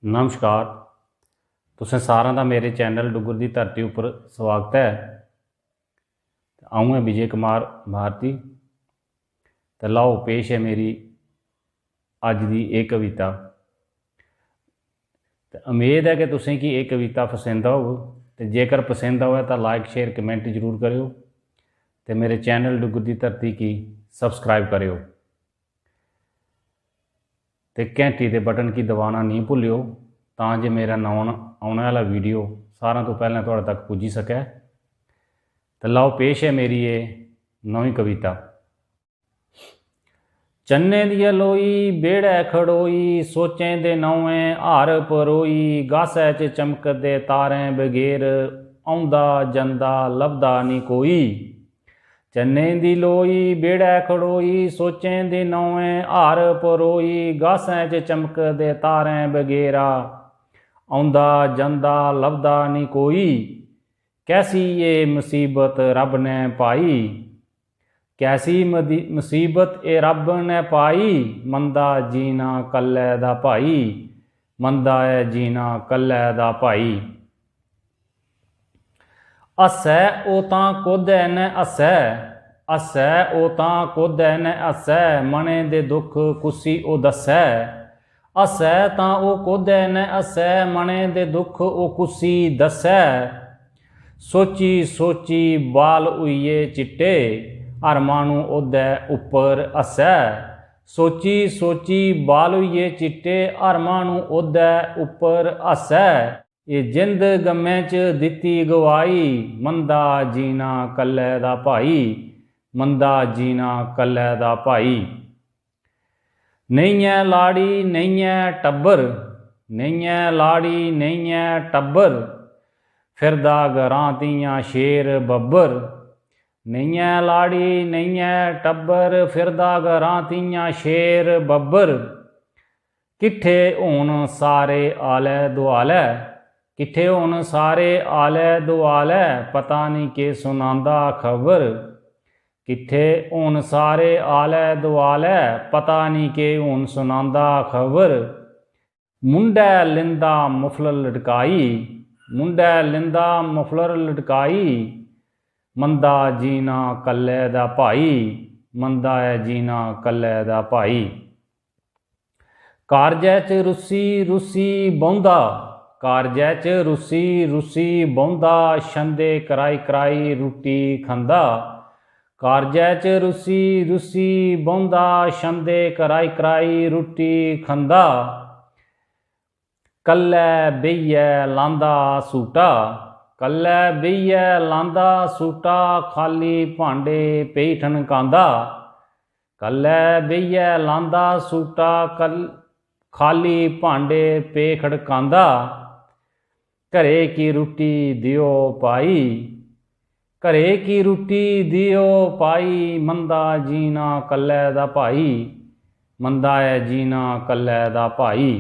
नमस्कार। तुसें सारें दा मेरे चैनल डुग्गर दी धरती उपर स्वागत है। आऊँ है विजय कुमार भारती। तो लाओ पेश है मेरी अज दी एक कविता। तो उम्मीद है कि तुसें कि एक कविता पसंद हो। तो जेकर पसंद हो तो लाइक शेयर कमेंट जरूर करो। तो मेरे चैनल डुग्गर दी धरती की सबसक्राइब करो। तो घंटी के बटन की दबाना नहीं भूलियो तां जे मेरा आने वाला वीडियो सारा तो पहले तुहाडे तक पुजी सके। तो लाओ पेश है मेरी ये नवी कविता। चन्ने दी लोई बेड़े खड़ोई सोचें दे नौवें हार परोई गासै च चमकदे तारें बगैर आउंदा जंदा लभदा नहीं कोई। चन्ने दी लोई बेड़े खड़ोई सोचें दे नौवें हार परोई गासै च चमकदे तारें बगैरा आउंदा जंदा लभदा नहीं कोई। कैसी ये मुसीबत रब ने पाई कैसी मुसीबत ए रब ने पाई मंदा जीना कल्ले दा भाई मंदा है जीना कल्ले दा भाई। हसै ओ तां कोदे ने हसै हसै ओ तां कोदे ने हसै मने दे दुख कुसी ओ दसै हसै तां ओ कोदे ने हसै मने दे दुख ओ कुसी दसै। सोची सोची बाल उइये चिट्टे हर मानू ओदे उपर हसै सोची सोची बाल उइये चिट्टे हर मानू ओदे उपर हसै। ये जिंद गम्मे च दित्ती गवाई मंदा जीना कल्ले दा भाई मंदा जीना कल्ले दा भाई। नहीं है लाड़ी नहीं है टब्बर नहीं है लाड़ी नहीं है टब्बर फिरदा घरां दियां शेर बब्बर। नहीं है लाड़ी नहीं है टब्बर फिरदा घरां दियां शेर बब्बर। किट्ठे होन सारे आले दुआले किट्ठे होन सारे आले दुआले पता नहीं के सुनांदा खबर। किट्ठे होन सारे आले दुआले पता नहीं के हुन सुनांदा खबर। मुंडे लिंदा मुफलर लटकाई मुंडे लिंदा मुफलर लटकाई मंदा जीना कल्ले दा भाई मंदा है जीना कल्ले दा भाई। कारजै च रुसी रुसी बौंदा कारजै च रुसी रुसी बौंदा छंदे कराई कराई रुट्टी खंदा। कारजै च रुसी रुसी बौंदा छंदे कराई कराई रुट्टी खंदा। कल्लै बेहियै लांदा सूटा कल्लै बेहियै लांदा सूटा खाली भांडे पेई ठनकांदा। कल्लै बेहियै लांदा सूटा खाली भांडे पे खड़कांदा। घरे की रुट्टी दियो पाई घरे की रुट्टी दियो पाई मंदा जीना कल्ले दा भाई मंदा है जीना कल्ले दा भाई।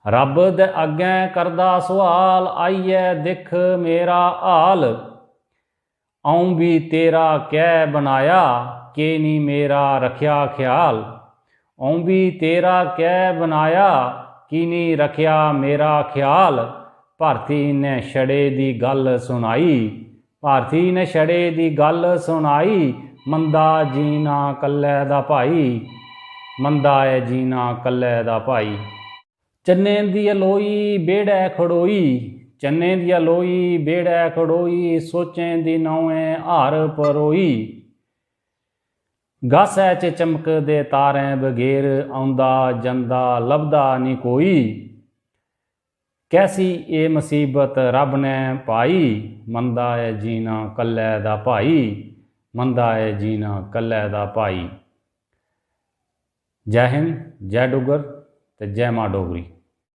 रब दे अग्गें करदा सवाल आइए दिख मेरा हाल आऊं भी तेरा कै बनाया के नी मेरा रखिया ख्याल। आऊं भी तेरा कै बनाया कि नी रखिया मेरा ख्याल। भारती ने छड़े दी गल सुनाई भारती ने छड़े दी गल सुनाई मंदा जीना कल्ले दा भाई मंदा है जीना कल्ले दा भाई। चन्ने दी लोई बेड़े खड़ोई चन्ने दी लोई बेड़े खड़ोई सोचें दी नौवें हार परोई गासै च चमकदे तारें बगैर आउंदा जंदा लभदा नहीं कोई। कैसी ये मुसीबत रब ने पाई मंदा है जीना कल्ले दा भाई मंदा है जीना कल्ले दा भाई। जय हिंद जय डुग्गर ते जय मां डोगरी।